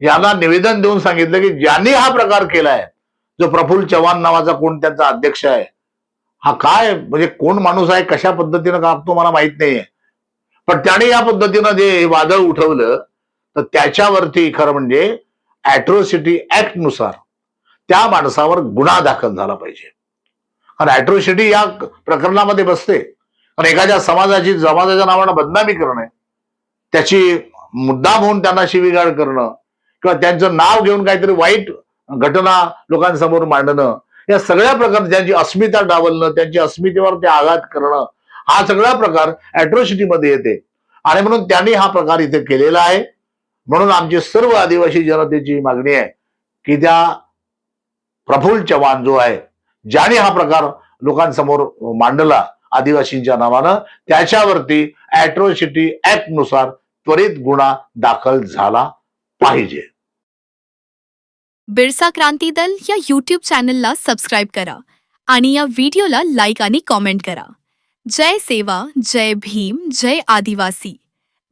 याला निवेदन देऊन सांगितलं की ज्यांनी हा प्रकार केलाय, जो प्रफुल्ल चव्हाण नावाचा कोण त्यांचा अध्यक्ष आहे, हा काय म्हणजे कोण माणूस आहे, कशा पद्धतीनं कापतो मला माहित नाहीये, पण त्याने या पद्धतीनं जे वादळ उठवलं, तर त्याच्यावरती खरं म्हणजे अॅट्रॉसिटी ऍक्ट नुसार त्या माणसावर गुन्हा दाखल झाला पाहिजे. कारण अॅट्रॉसिटी या प्रकरणामध्ये बसते. कारण एखाद्या समाजाच्या नावानं बदनामी करणं, त्याची मुद्दाम होऊन त्यांना शिवीगाळ करणं किंवा त्यांचं नाव घेऊन काहीतरी वाईट घटना लोकांसमोर मांडणं, या सगळ्या प्रकार, त्यांची अस्मिता डावलणं, त्यांच्या अस्मितेवर ते आघात करणं, हा सगळा प्रकार अॅट्रॉसिटीमध्ये येते. आणि म्हणून त्यांनी हा प्रकार इथे केलेला आहे. म्हणून आमची सर्व आदिवासी जनतेची मागणी आहे की त्या प्रफुल्ल चव्हाण जो आहे, ज्याने हा प्रकार लोकांसमोर मांडला आदिवासींच्या नावानं, त्याच्यावरती अॅट्रॉसिटी ऍक्ट नुसार त्वरित गुन्हा दाखल झाला पाहिजे. बिरसा क्रांती दल या यूट्यूब चॅनलला सबस्क्राईब करा आणि या व्हिडिओला लाईक आणि कॉमेंट करा. जय सेवा, जय भीम, जय आदिवासी.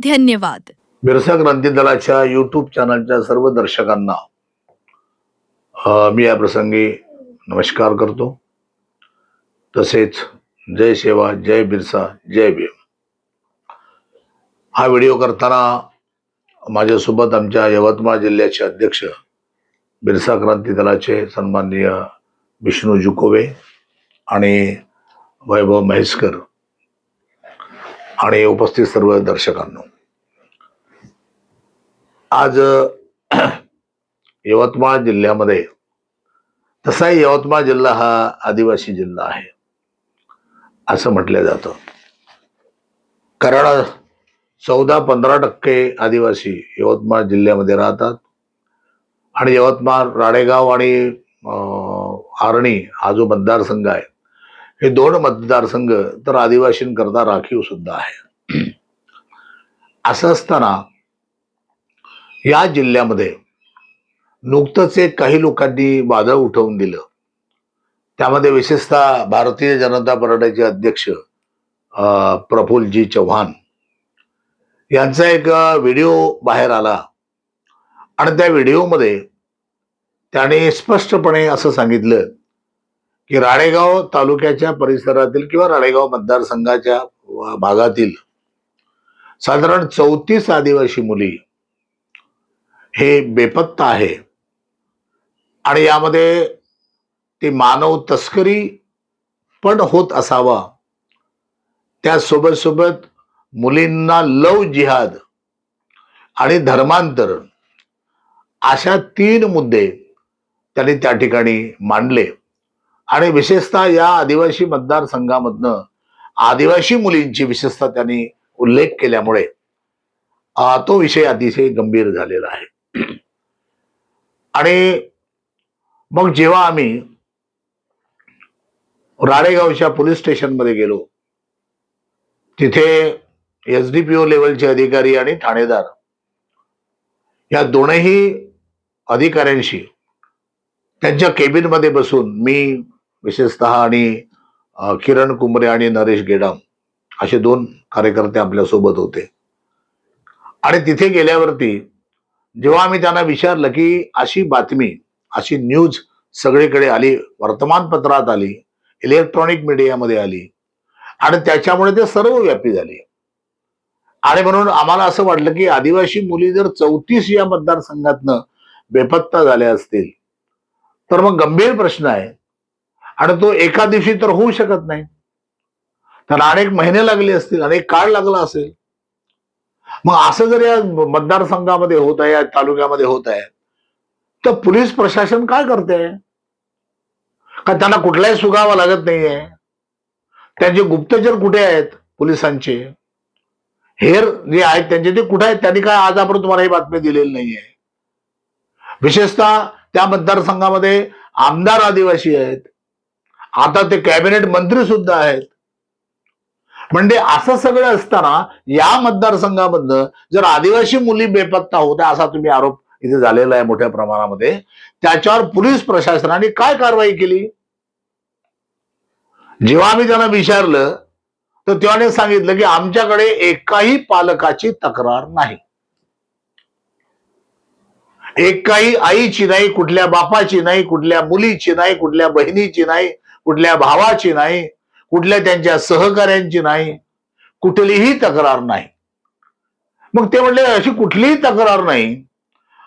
धन्यवाद. बिरसा क्रांती दलाच्या युट्यूब चॅनलच्या सर्व दर्शकांना मी या प्रसंगी नमस्कार करतो. तसेच जय सेवा, जय बिरसा, जय भीम. हा व्हिडिओ करताना माझ्यासोबत आमच्या यवतमाळ जिल्ह्याचे अध्यक्ष बिरसा क्रांती दलाचे सन्माननीय विष्णू जुकोवे आणि वैभव म्हैसकर आणि उपस्थित सर्व दर्शकांनो, आज यवतमाळ जिल्ह्यामध्ये, तसाही यवतमाळ जिल्हा हा आदिवासी जिल्हा आहे असं म्हटलं जातं. कारण 14-15% आदिवासी यवतमाळ जिल्ह्यामध्ये राहतात आणि यवतमाळ, राळेगाव आणि आर्णी हा जो मतदारसंघ आहे, हे 2 मतदारसंघ तर आदिवासींकरता राखीव सुद्धा आहे. असं असताना या जिल्ह्यामध्ये नुकतंच एक काही लोकांनी वादळ उठवून दिलं. त्यामध्ये विशेषतः भारतीय जनता पार्टीचे अध्यक्ष प्रफुल्लजी चव्हाण यांचा एक व्हिडिओ बाहेर आला आणि त्या व्हिडिओमध्ये त्याने स्पष्टपणे असं सांगितलं की राळेगाव तालुक्याच्या परिसरातील किंवा राळेगाव मतदारसंघाच्या भागातील साधारण 34 आदिवासी मुली हे बेपत्ता आहे आणि यामध्ये ती मानव तस्करी पण होत असावा, त्यासोबत सोबत मुलींना लव जिहाद आणि धर्मांतर अशा 3 मुद्दे त्यांनी त्या ठिकाणी मांडले. आणि विशेषतः या आदिवासी मतदारसंघामधनं आदिवासी मुलींची विशेषतः त्यांनी उल्लेख केल्यामुळे तो विषय अतिशय गंभीर झालेला आहे. आणि मग जेव्हा आम्ही राळेगावच्या पोलीस स्टेशनमध्ये गेलो, तिथे एसडीपीओ लेवलचे अधिकारी आणि ठाणेदार या दोनही अधिकाऱ्यांशी त्यांच्या केबिनमध्ये बसून मी विशेषतः आणि किरण कुंबरे आणि नरेश गेडाम असे 2 कार्यकर्ते आपल्या सोबत होते. आणि तिथे गेल्यावरती जेव्हा आम्ही त्यांना विचारलं की अशी बातमी, अशी न्यूज सगळीकडे आली, वर्तमानपत्रात आली, इलेक्ट्रॉनिक मीडियामध्ये आली आणि त्याच्यामुळे ते सर्वव्यापी झाली. आणि म्हणून आम्हाला असं वाटलं की आदिवासी मुली जर 34 या मतदारसंघातनं बेपत्ता झाल्या असतील तर मग गंभीर प्रश्न आहे आणि तो एका दिवशी तर होऊ शकत नाही, तर अनेक महिने लागले असतील, अनेक काळ लागला असेल. मग असं जर या मतदारसंघामध्ये होत आहे, या तालुक्यामध्ये होत आहे, तर पोलीस प्रशासन काय करते? का त्यांना कुठलाही सुगावा लागत नाहीये? त्यांचे गुप्तचर कुठे आहेत पोलिसांचे? हेर जे आहेत त्यांचे ते कुठे आहेत? त्यांनी काय आजपर्यंत तुम्हाला ही बातमी दिलेली नाहीये. विशेषतः त्या मतदारसंघामध्ये आमदार आदिवासी आहेत, आता ते कॅबिनेट मंत्री सुद्धा आहेत. म्हणजे असं सगळं असताना या मतदारसंघामधनं जर आदिवासी मुली बेपत्ता होत्या असा तुम्ही आरोप इथे झालेला आहे मोठ्या प्रमाणामध्ये, त्याच्यावर पोलीस प्रशासनाने काय कारवाई केली? जेव्हा आम्ही त्यांना विचारलं तर त्याने सांगितलं की आमच्याकडे एकाही पालकाची तक्रार नाही. एकही आईची नाही, कुठल्या बापाची नाही, कुठल्या मुलीची नाही, कुठल्या बहिणीची नाही, कुठल्या भावाची नाही, कुठल्या त्यांच्या सहकाऱ्यांची नाही, कुठलीही तक्रार नाही. मग ते म्हणले अशी कुठलीही तक्रार नाही,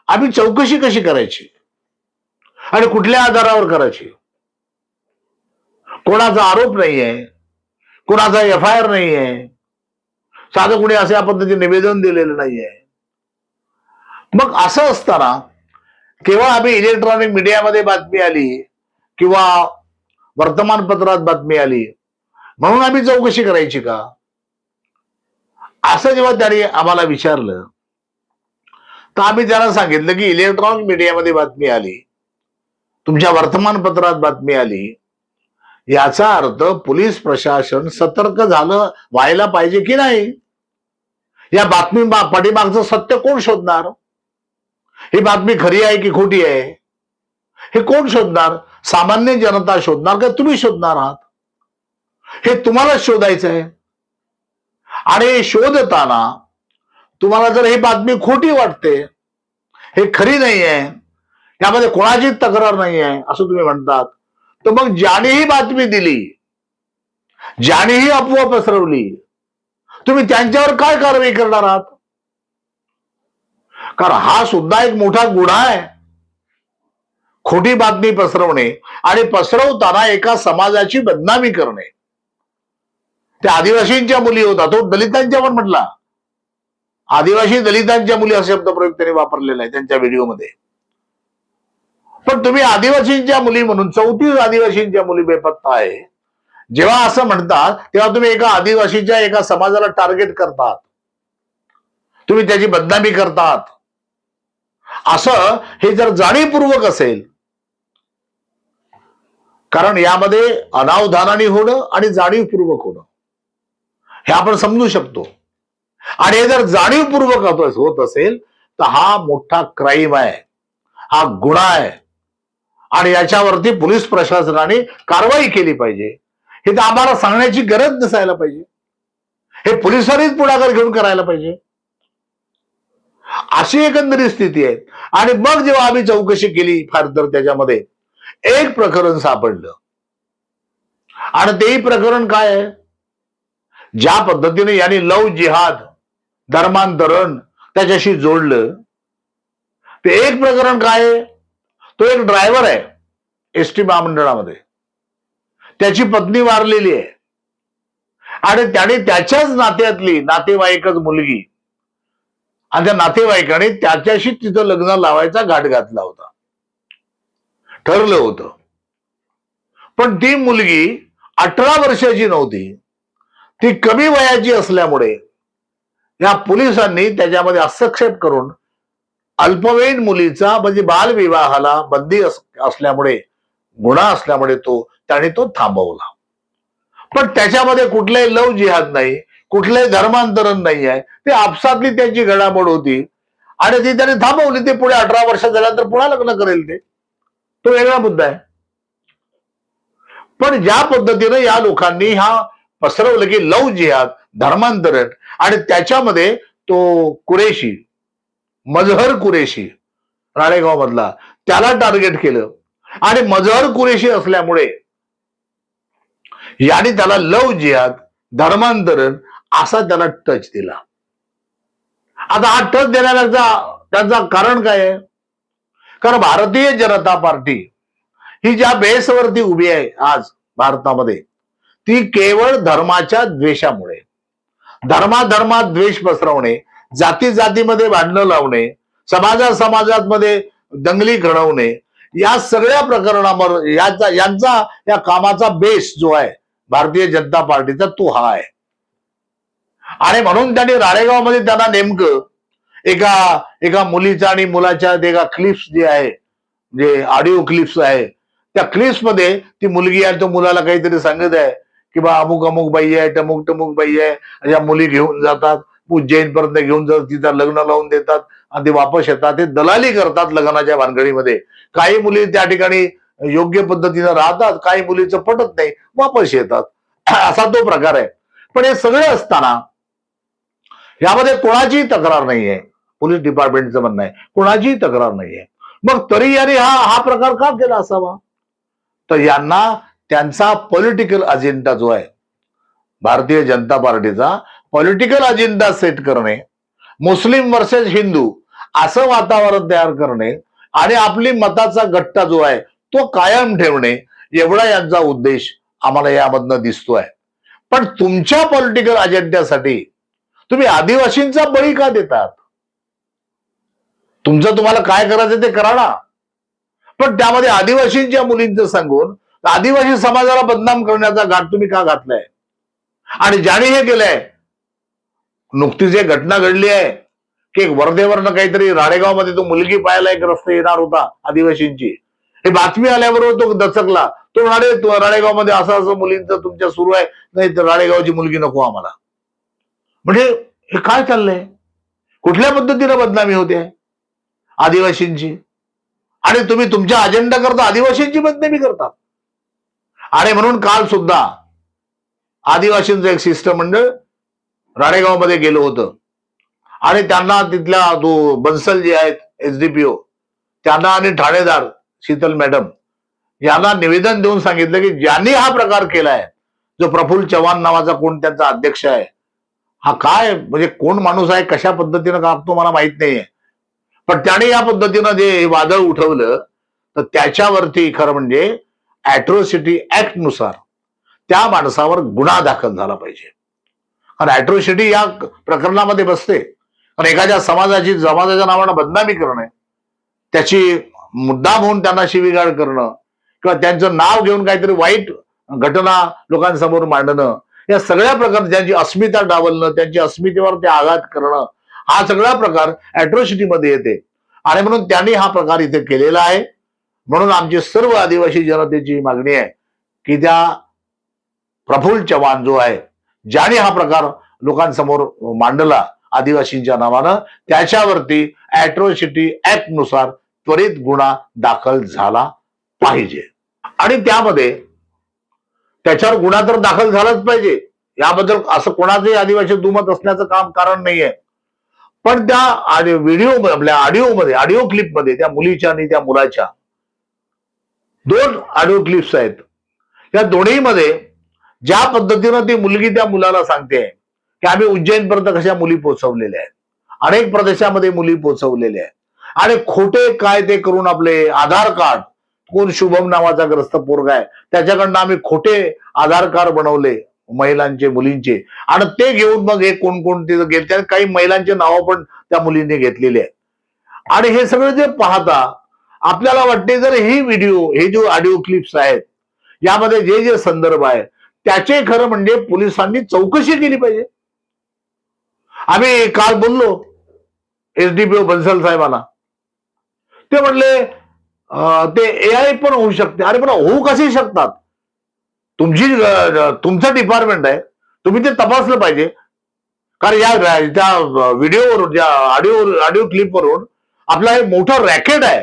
आम्ही चौकशी कशी करायची आणि कुठल्या आधारावर करायची? कोणाचा आरोप नाहीये, कोणाचा FIR नाहीये, साधं कुणी अशा पद्धतीने निवेदन दिलेलं नाहीये. मग असं असताना केवळ आम्ही इलेक्ट्रॉनिक मीडियामध्ये बातमी आली किंवा वर्तमानपत्रात बातमी आली म्हणून आम्ही चौकशी करायची का, असं जेव्हा त्यांनी आम्हाला विचारलं तर आम्ही त्यांना सांगितलं की इलेक्ट्रॉनिक मीडियामध्ये बातमी आली, तुमच्या वर्तमानपत्रात बातमी आली, याचा अर्थ पोलीस प्रशासन सतर्क झालं व्हायला पाहिजे की नाही? या बातमी पाठीमागचं सत्य कोण शोधणार? ही बातमी खरी आहे की खोटी आहे हे कोण शोधणार? सामान्य जनता शोधणार का तुम्ही शोधणार आहात? हे तुम्हाला शोधायचं आहे. आणि शोधताना तुम्हाला जर ही बातमी खोटी वाटते, हे खरी नाही आहे, यामध्ये कोणाची तक्रार नाही आहे असं तुम्ही म्हणतात, तर मग ज्यानेही बातमी दिली, ज्यानेही अफवा पसरवली, तुम्ही त्यांच्यावर काय कारवाई करणार आहात? कारण हा सुद्धा एक मोठा गुन्हा आहे, खोटी बातमी पसरवणे आणि पसरवताना एका समाजाची बदनामी करणे. त्या आदिवासींच्या मुली होता, तो दलितांच्या पण म्हटला, आदिवासी दलितांच्या मुली असा शब्द प्रयोग त्यांनी वापरलेला आहे त्यांच्या व्हिडिओमध्ये. पण तुम्ही आदिवासींच्या मुली म्हणून 34 आदिवासींच्या मुली बेपत्ता आहे जेव्हा असं म्हणतात, तेव्हा तुम्ही एका आदिवासीच्या एका समाजाला टार्गेट करतात, तुम्ही त्याची बदनामी करतात. असं हे जर जाणीवपूर्वक असेल, कारण यामध्ये अनावधानाने होणं आणि जाणीवपूर्वक होणं हे आपण समजू शकतो, आणि हे जर जाणीवपूर्वक होत असेल तर हा मोठा क्राईम आहे, हा गुन्हा आहे, आणि याच्यावरती पोलीस प्रशासनाने कारवाई केली पाहिजे. हे तर आम्हाला सांगण्याची गरज नसायला पाहिजे, हे पोलिसांनीच पुढाकार घेऊन करायला पाहिजे. अशी एकंदरीत स्थिती आहे. आणि मग जेव्हा आम्ही चौकशी केली फार तर त्याच्यामध्ये एक प्रकरण सापडलं, आणि तेही प्रकरण काय आहे, ज्या पद्धतीने यांनी लव जिहाद, धर्मांतरण त्याच्याशी जोडलं, ते एक प्रकरण काय आहे, तो एक ड्रायव्हर आहे एसटी महामंडळामध्ये, त्याची पत्नी वारलेली आहे आणि त्याने त्याच्याच नात्यातली नातेवाईकच मुलगी, आणि त्या नातेवाईकाने त्याच्याशी तिथं लग्न लावायचा घाट घातला होता, ठरलं होतं. पण ती मुलगी 18 वर्षाची नव्हती, ती कमी वयाची असल्यामुळे या पोलिसांनी त्याच्यामध्ये हस्तक्षेप करून अल्पवयीन मुलीचा म्हणजे बालविवाहाला बंदी असल्यामुळे, गुन्हा असल्यामुळे त्याने तो थांबवला. पण त्याच्यामध्ये कुठलंही लव जिहाद नाही, कुठलंही धर्मांतरण नाही आहे, ते आपसातली त्यांची घडामोड होती आणि ती त्याने थांबवली. ते पुढे 18 वर्ष झाल्यानंतर पुन्हा लग्न करेल, तो वेगळा मुद्दा आहे. पण ज्या पद्धतीने या लोकांनी हा पसरवलं की लव जिहाद, धर्मांतरण, आणि त्याच्यामध्ये तो कुरेशी, मजहर कुरेशी राळेगाव मधला, त्याला टार्गेट केलं, आणि मजहर कुरेशी असल्यामुळे याने त्याला लव जिहाद, धर्मांतरण असा त्याला टच दिला. आता हा टच देण्याचा त्यांचा कारण काय आहे? कारण भारतीय जनता पार्टी ही ज्या बेसवरती उभी आहे आज भारतामध्ये, ती केवळ धर्माच्या द्वेषामुळे, धर्मात द्वेष पसरवणे, जाती जातीमध्ये भांडणं लावणे, समाजामध्ये दंगली घडवणे, या सगळ्या प्रकरणावर यांचा या कामाचा बेस जो आहे भारतीय जनता पार्टीचा, तो हा आहे. आणि म्हणून त्यांनी राळेगावमध्ये त्यांना नेमकं एका मुलीचा आणि मुलाच्या एका क्लिप्स जे आहे, जे ऑडिओ क्लिप्स आहे, त्या क्लिप्स मध्ये ती मुलगी आहे, तो मुलाला काहीतरी सांगत आहे की बा अमुक अमुक बाई आहे, टमुक बाई आहे, या मुली घेऊन जातात, उज्जैन पर्यंत घेऊन जातात, तिथं लग्न लावून देतात आणि ते वापस येतात. ते दलाली करतात लग्नाच्या भानगडीमध्ये. काही मुली त्या ठिकाणी योग्य पद्धतीने राहतात, काही मुलीचं पटत नाही, वापस येतात, असा तो प्रकार आहे. पण हे सगळे असताना यामध्ये कोणाची तक्रार नाहीये, पोलीस डिपार्टमेंटचं म्हणणं आहे, कोणाचीही तक्रार नाहीये. मग तरी यांनी हा प्रकार का केला असावा? तर यांना त्यांचा पॉलिटिकल अजेंडा जो आहे, भारतीय जनता पार्टीचा पॉलिटिकल अजेंडा सेट करणे, मुस्लिम वर्सेस हिंदू असं वातावरण तयार करणे आणि आपली मताचा गट्टा जो आहे तो कायम ठेवणे, एवढा यांचा उद्देश आम्हाला यामधनं दिसतोय. पण तुमच्या पॉलिटिकल अजेंड्यासाठी तुम्ही आदिवासींचा बळी का देतात? तुम्हाला काय करायचं ते करा ना, पण त्यामध्ये आदिवासींच्या मुलींचं सांगून आदिवासी समाजाला बदनाम करण्याचा घाट तुम्ही का घातलाय? आणि ज्याने हे केलंय, नुकतीच एक घटना घडली आहे की वर्धेवरनं काहीतरी राळेगाव मध्ये तो मुलगी पाहायला एक रस्ता येणार होता आदिवासींची. हे बातमी आल्याबरोबर तो दचकला. तो म्हणाले राळेगाव मध्ये असं असं मुलींचं तुमच्या सुरू आहे, नाही तर राळेगावची मुलगी नको आम्हाला. म्हणजे हे काय चाललंय? कुठल्या पद्धतीने बदनामी होते आदिवासींची? आणि तुम्ही तुमच्या अजेंडा करता आदिवासींची बदनामी करता. आणि म्हणून काल सुद्धा आदिवासींचं एक शिष्टमंडळ राळेगाव मध्ये गेलो होतं आणि त्यांना तिथल्या जो बन्सल जे आहेत एसडीपीओ त्यांना आणि ठाणेदार शीतल मॅडम यांना निवेदन देऊन सांगितलं की ज्यांनी हा प्रकार केलाय, जो प्रफुल्ल चव्हाण नावाचा कोण त्यांचा अध्यक्ष आहे, हा काय म्हणजे कोण माणूस आहे, कशा पद्धतीनं कापतो मला माहित नाहीये, पण त्याने या पद्धतीनं जे वादळ उठवलं तर त्याच्यावरती खरं म्हणजे अॅट्रॉसिटी ऍक्ट नुसार त्या माणसावर गुन्हा दाखल झाला पाहिजे. कारण अॅट्रॉसिटी या प्रकरणामध्ये बसते. कारण एखाद्या समाजाच्या नावानं बदनामी करणं, त्याची मुद्दाम होऊन त्यांना शिवीगाळ करणं किंवा त्यांचं नाव घेऊन काहीतरी वाईट घटना लोकांसमोर मांडणं, या सगळ्या प्रकार, त्यांची अस्मिता डावलणं, त्यांच्या अस्मितेवर ते आघात करणं, हा सगळा प्रकार अॅट्रॉसिटी मध्ये येते. आणि म्हणून त्यांनी हा प्रकार इथे केलेला आहे. म्हणून आमची सर्व आदिवासी जनतेची मागणी आहे की त्या प्रफुल्ल चव्हाण जो आहे, ज्याने हा प्रकार लोकांसमोर मांडला आदिवासींच्या नावानं, त्याच्यावरती अॅट्रॉसिटी ऍक्ट नुसार त्वरित गुन्हा दाखल झाला पाहिजे. आणि त्यामध्ये त्याच्यावर गुन्हा तर दाखल झालाच पाहिजे, याबद्दल असं कोणाचंही आदिवासी दुमत असण्याचं कारण नाहीये. पण त्या आपल्या ऑडिओ क्लिप मध्ये त्या मुलीच्या आणि त्या मुलाच्या 2 ऑडिओ क्लिप्स आहेत. त्या दोन्हीमध्ये ज्या पद्धतीनं ती मुलगी त्या मुलाला सांगते की आम्ही उज्जैनपर्यंत कशा मुली पोहोचवलेल्या आहेत, अनेक प्रदेशामध्ये मुली पोहोचवलेल्या आहेत, आणि खोटे काय ते करून आपले आधार कार्ड, कोण शुभम नावाचा ग्रस्त पोरगा आहे त्याच्याकडनं आम्ही खोटे आधार कार्ड बनवले महिलांचे, मुलींचे, आणि ते घेऊन मग हे कोण तिथं घेतले, काही महिलांचे नावं पण त्या मुलींनी घेतलेले आहेत. आणि हे सगळं जे पाहता आपल्याला वाटते जर हे जो ऑडिओ क्लिप्स आहेत यामध्ये जे संदर्भ आहे त्याचे खरं म्हणजे पोलिसांनी चौकशी केली पाहिजे. आम्ही काल बोललो एसडीपीओ बन्सल साहेबांना, ते म्हणले ते एआय पण होऊ शकते. अरे पण होऊ कसे शकतात? तुमचं डिपार्टमेंट आहे, तुम्ही ते तपासलं पाहिजे. कारण त्या व्हिडिओवरून, ज्या ऑडिओ क्लिपवरून आपला हे मोठं रॅकेट आहे,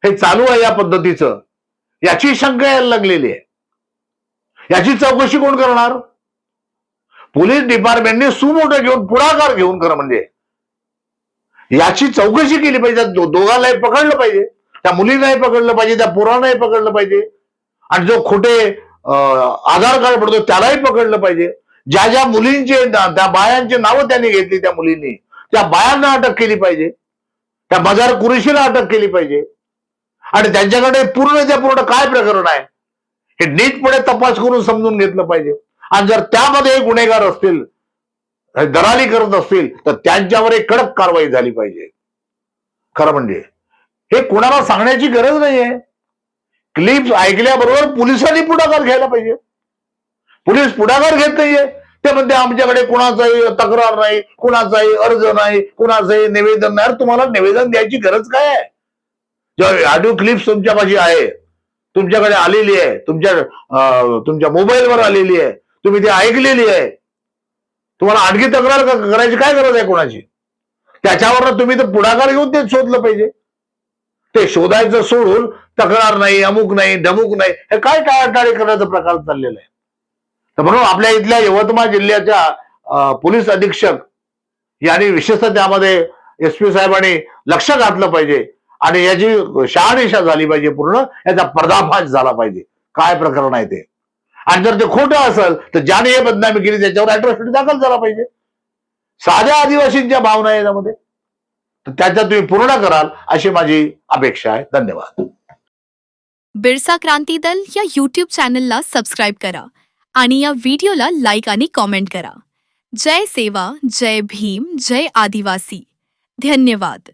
हे चालू आहे या पद्धतीचं, याची शंका यायला लागलेली आहे. याची चौकशी कोण करणार? पोलीस डिपार्टमेंटने सुमोटो घेऊन, पुढाकार घेऊन खरं म्हणजे याची चौकशी केली पाहिजे. दोघांनाही पकडलं पाहिजे, त्या मुलीलाही पकडलं पाहिजे, त्या पोरांनाही पकडलं पाहिजे, आणि जो खोटे आधार कार्ड पडतो त्यालाही पकडलं पाहिजे. ज्या मुलींचे, त्या बायांचे नावं त्यांनी घेतली त्या मुलींनी, त्या बायांना अटक केली पाहिजे, त्या मजार कुरेशीला अटक केली पाहिजे, आणि त्यांच्याकडे पूर्ण काय प्रकरण आहे हे नीटपणे तपास करून समजून घेतलं पाहिजे. आणि जर त्यामध्ये गुन्हेगार असतील, दलाली करत असतील, तर त्यांच्यावर एक कडक कारवाई झाली पाहिजे. खरं म्हणजे हे कोणाला सांगण्याची गरज नाहीये. क्लिप्स ऐकल्याबरोबर पोलिसांनी पुढाकार घ्यायला पाहिजे. पोलीस पुढाकार घेत नाहीये. ते म्हणते आमच्याकडे कुणाचाही तक्रार नाही, कुणाचाही अर्ज नाही, कुणाचंही निवेदन नाही. तुम्हाला निवेदन द्यायची गरज काय आहे? जेव्हा ऑडिओ क्लिप्स तुमच्यापाशी आहे, तुमच्याकडे आलेली आहे, तुमच्या मोबाईलवर आलेली आहे, तुम्ही ती ऐकलेली आहे, तुम्हाला आणखी तक्रार करायची काय गरज आहे कोणाची? त्याच्यावर तुम्ही तर पुढाकार घेऊन ते शोधलं पाहिजे. ते शोधायचं सोडून तक्रार नाही, अमुक नाही, ढमुक नाही, हे काय टाळाटाळी करण्याचा प्रकार चाललेला आहे. तर म्हणून आपल्या इथल्या यवतमाळ जिल्ह्याच्या पोलीस अधीक्षक यांनी विशेषतः त्यामध्ये SP साहेबांनी लक्ष घातलं पाहिजे आणि याची शहानिशा झाली पाहिजे, पूर्ण याचा पर्दाफाश झाला पाहिजे काय प्रकरण आहे ते. आणि जर ते खोटं असेल तर ज्याने हे बदनामी केली त्याच्यावर अॅट्रॉसिटी दाखल झाला पाहिजे. साध्या आदिवासींच्या भावना आहे यामध्ये, तर त्याच्यात तुम्ही पूर्ण कराल अशी माझी अपेक्षा आहे. धन्यवाद. बिरसा क्रांती दल या यूट्यूब चॅनलला सबस्क्राईब करा आणि या व्हिडिओला लाईक आणि कॉमेंट करा. जय सेवा, जय भीम, जय आदिवासी. धन्यवाद.